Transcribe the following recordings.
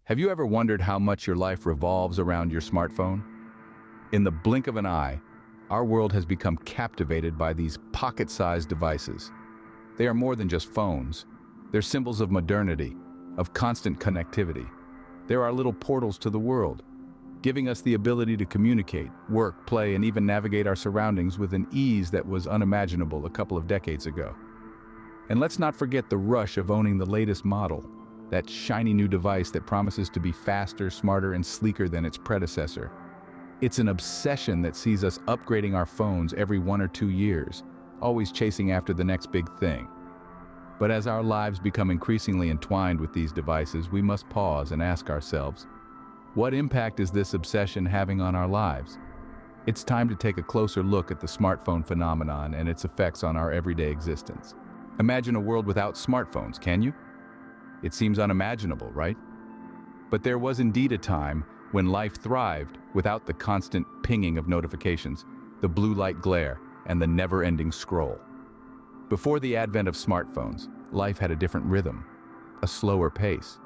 Have you ever wondered how much your life revolves around your smartphone? In the blink of an eye, our world has become captivated by these pocket-sized devices. They are more than just phones. They're symbols of modernity, of constant connectivity. They're our little portals to the world, giving us the ability to communicate, work, play, and even navigate our surroundings with an ease that was unimaginable a couple of decades ago. And let's not forget the rush of owning the latest model, that shiny new device that promises to be faster, smarter, and sleeker than its predecessor. It's an obsession that sees us upgrading our phones every 1 or 2 years, always chasing after the next big thing. But as our lives become increasingly entwined with these devices, we must pause and ask ourselves, what impact is this obsession having on our lives? It's time to take a closer look at the smartphone phenomenon and its effects on our everyday existence. Imagine a world without smartphones, can you? It seems unimaginable, right? But there was indeed a time when life thrived without the constant pinging of notifications, the blue light glare, and the never-ending scroll. Before the advent of smartphones, life had a different rhythm, a slower pace.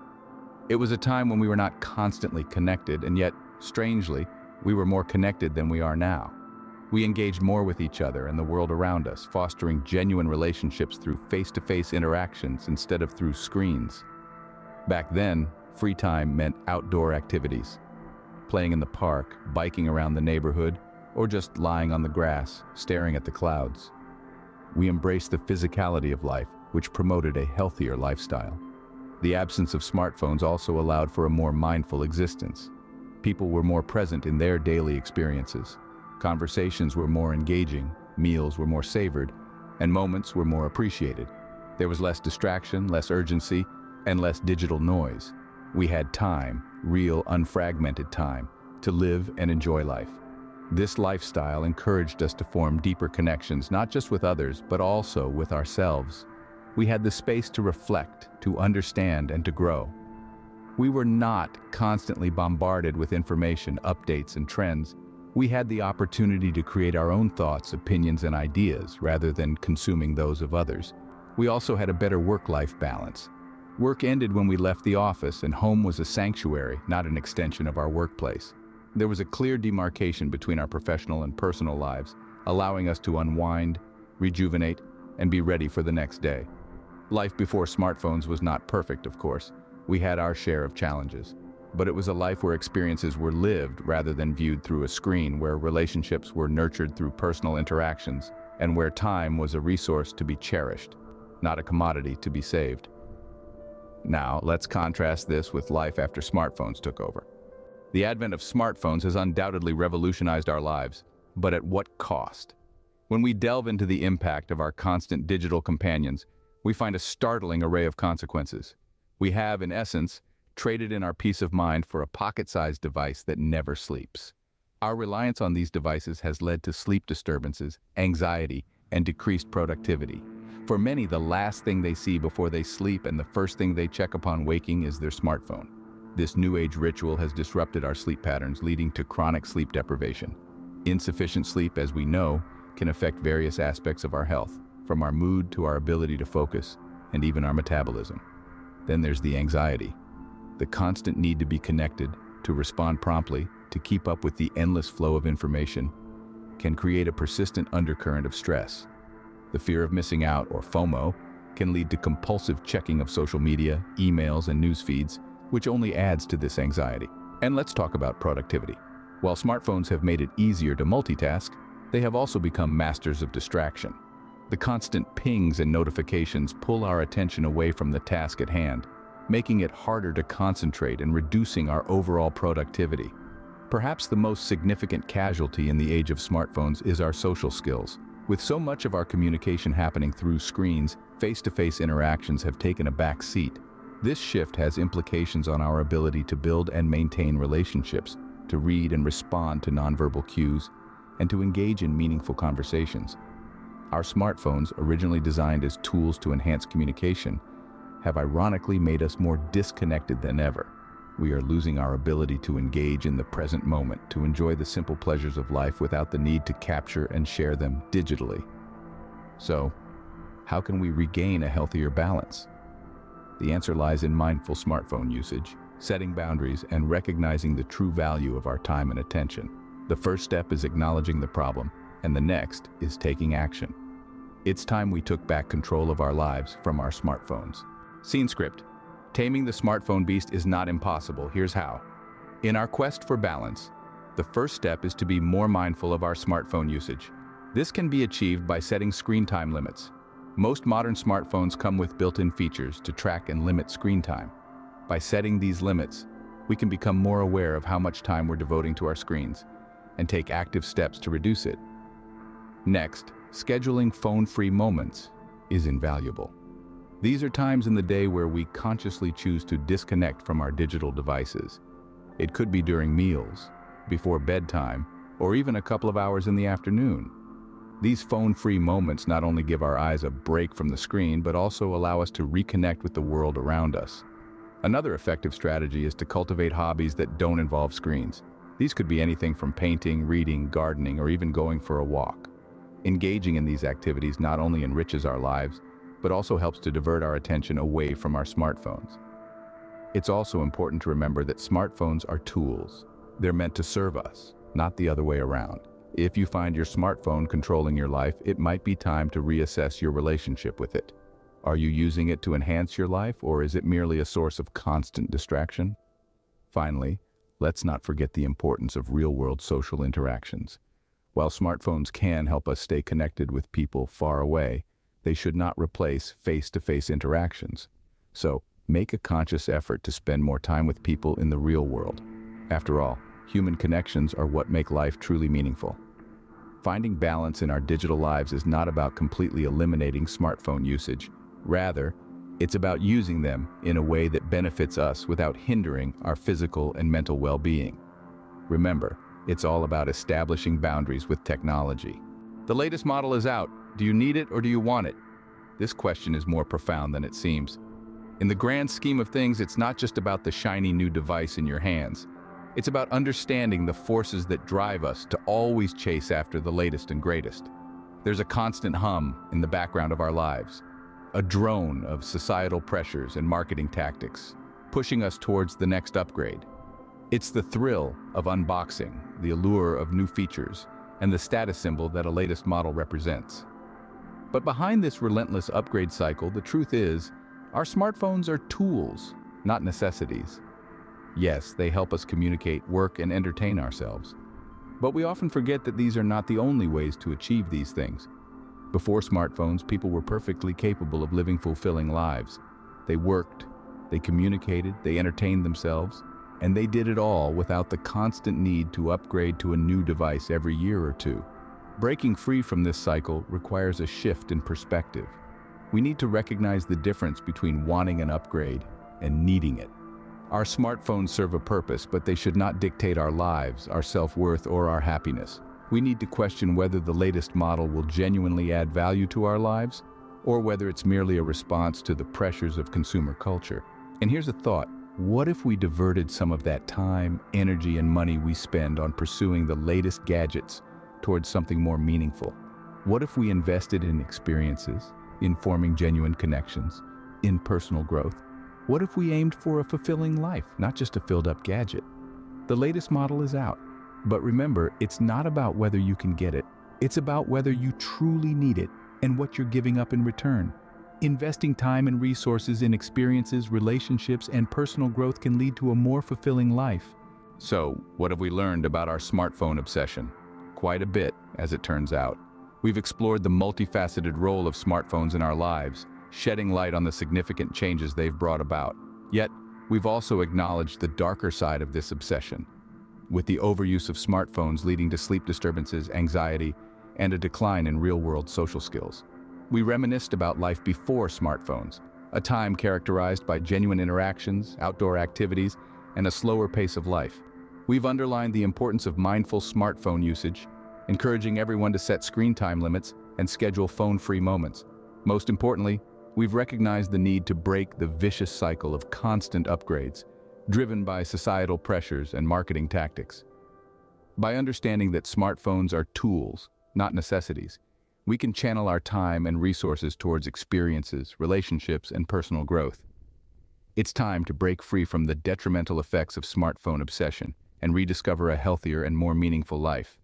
It was a time when we were not constantly connected, and yet, strangely, we were more connected than we are now. We engaged more with each other and the world around us, fostering genuine relationships through face-to-face interactions instead of through screens. Back then, free time meant outdoor activities, playing in the park, biking around the neighborhood, or just lying on the grass, staring at the clouds. We embraced the physicality of life, which promoted a healthier lifestyle. The absence of smartphones also allowed for a more mindful existence. People were more present in their daily experiences. Conversations were more engaging, meals were more savored, and moments were more appreciated. There was less distraction, less urgency, and less digital noise. We had time, real, unfragmented time, to live and enjoy life. This lifestyle encouraged us to form deeper connections, not just with others, but also with ourselves. We had the space to reflect, to understand, and to grow. We were not constantly bombarded with information, updates, and trends. We had the opportunity to create our own thoughts, opinions, and ideas rather than consuming those of others. We also had a better work-life balance. Work ended when we left the office, and home was a sanctuary, not an extension of our workplace. There was a clear demarcation between our professional and personal lives, allowing us to unwind, rejuvenate, and be ready for the next day. Life before smartphones was not perfect, of course. We had our share of challenges. But it was a life where experiences were lived rather than viewed through a screen, where relationships were nurtured through personal interactions, and where time was a resource to be cherished, not a commodity to be saved. Now, let's contrast this with life after smartphones took over. The advent of smartphones has undoubtedly revolutionized our lives, but at what cost? When we delve into the impact of our constant digital companions, we find a startling array of consequences. We have, in essence, traded in our peace of mind for a pocket-sized device that never sleeps. Our reliance on these devices has led to sleep disturbances, anxiety, and decreased productivity. For many, the last thing they see before they sleep and the first thing they check upon waking is their smartphone. This new age ritual has disrupted our sleep patterns, leading to chronic sleep deprivation. Insufficient sleep, as we know, can affect various aspects of our health, from our mood to our ability to focus, and even our metabolism. Then there's the anxiety. The constant need to be connected, to respond promptly, to keep up with the endless flow of information, can create a persistent undercurrent of stress. The fear of missing out, or FOMO, can lead to compulsive checking of social media, emails, and news feeds, which only adds to this anxiety. And let's talk about productivity. While smartphones have made it easier to multitask, they have also become masters of distraction. The constant pings and notifications pull our attention away from the task at hand, making it harder to concentrate and reducing our overall productivity. Perhaps the most significant casualty in the age of smartphones is our social skills. With so much of our communication happening through screens, face-to-face interactions have taken a back seat. This shift has implications on our ability to build and maintain relationships, to read and respond to nonverbal cues, and to engage in meaningful conversations. Our smartphones, originally designed as tools to enhance communication, have ironically made us more disconnected than ever. We are losing our ability to engage in the present moment, to enjoy the simple pleasures of life without the need to capture and share them digitally. So, how can we regain a healthier balance? The answer lies in mindful smartphone usage, setting boundaries, and recognizing the true value of our time and attention. The first step is acknowledging the problem, and the next is taking action. It's time we took back control of our lives from our smartphones. Scene script. Taming the smartphone beast is not impossible. Here's how. In our quest for balance, the first step is to be more mindful of our smartphone usage. This can be achieved by setting screen time limits. Most modern smartphones come with built-in features to track and limit screen time. By setting these limits, we can become more aware of how much time we're devoting to our screens and take active steps to reduce it. Next, scheduling phone-free moments is invaluable. These are times in the day where we consciously choose to disconnect from our digital devices. It could be during meals, before bedtime, or even a couple of hours in the afternoon. These phone-free moments not only give our eyes a break from the screen, but also allow us to reconnect with the world around us. Another effective strategy is to cultivate hobbies that don't involve screens. These could be anything from painting, reading, gardening, or even going for a walk. Engaging in these activities not only enriches our lives, but also helps to divert our attention away from our smartphones. It's also important to remember that smartphones are tools. They're meant to serve us, not the other way around. If you find your smartphone controlling your life, it might be time to reassess your relationship with it. Are you using it to enhance your life, or is it merely a source of constant distraction? Finally, let's not forget the importance of real-world social interactions. While smartphones can help us stay connected with people far away, they should not replace face-to-face interactions. So, make a conscious effort to spend more time with people in the real world. After all, human connections are what make life truly meaningful. Finding balance in our digital lives is not about completely eliminating smartphone usage. Rather, it's about using them in a way that benefits us without hindering our physical and mental well-being. Remember, it's all about establishing boundaries with technology. The latest model is out. Do you need it or do you want it? This question is more profound than it seems. In the grand scheme of things, it's not just about the shiny new device in your hands. It's about understanding the forces that drive us to always chase after the latest and greatest. There's a constant hum in the background of our lives, a drone of societal pressures and marketing tactics, pushing us towards the next upgrade. It's the thrill of unboxing, the allure of new features, and the status symbol that a latest model represents. But behind this relentless upgrade cycle, the truth is, our smartphones are tools, not necessities. Yes, they help us communicate, work, and entertain ourselves. But we often forget that these are not the only ways to achieve these things. Before smartphones, people were perfectly capable of living fulfilling lives. They worked, they communicated, they entertained themselves, and they did it all without the constant need to upgrade to a new device every year or two. Breaking free from this cycle requires a shift in perspective. We need to recognize the difference between wanting an upgrade and needing it. Our smartphones serve a purpose, but they should not dictate our lives, our self-worth, or our happiness. We need to question whether the latest model will genuinely add value to our lives, or whether it's merely a response to the pressures of consumer culture. And here's a thought. What if we diverted some of that time, energy, and money we spend on pursuing the latest gadgets towards something more meaningful? What if we invested in experiences, in forming genuine connections, in personal growth? What if we aimed for a fulfilling life, not just a filled-up gadget? The latest model is out. But remember, it's not about whether you can get it. It's about whether you truly need it and what you're giving up in return. Investing time and resources in experiences, relationships, and personal growth can lead to a more fulfilling life. So, what have we learned about our smartphone obsession? Quite a bit, as it turns out. We've explored the multifaceted role of smartphones in our lives, shedding light on the significant changes they've brought about. Yet, we've also acknowledged the darker side of this obsession, with the overuse of smartphones leading to sleep disturbances, anxiety, and a decline in real-world social skills. We reminisced about life before smartphones, a time characterized by genuine interactions, outdoor activities, and a slower pace of life. We've underlined the importance of mindful smartphone usage, encouraging everyone to set screen time limits and schedule phone-free moments. Most importantly, we've recognized the need to break the vicious cycle of constant upgrades, driven by societal pressures and marketing tactics. By understanding that smartphones are tools, not necessities, we can channel our time and resources towards experiences, relationships, and personal growth. It's time to break free from the detrimental effects of smartphone obsession and rediscover a healthier and more meaningful life.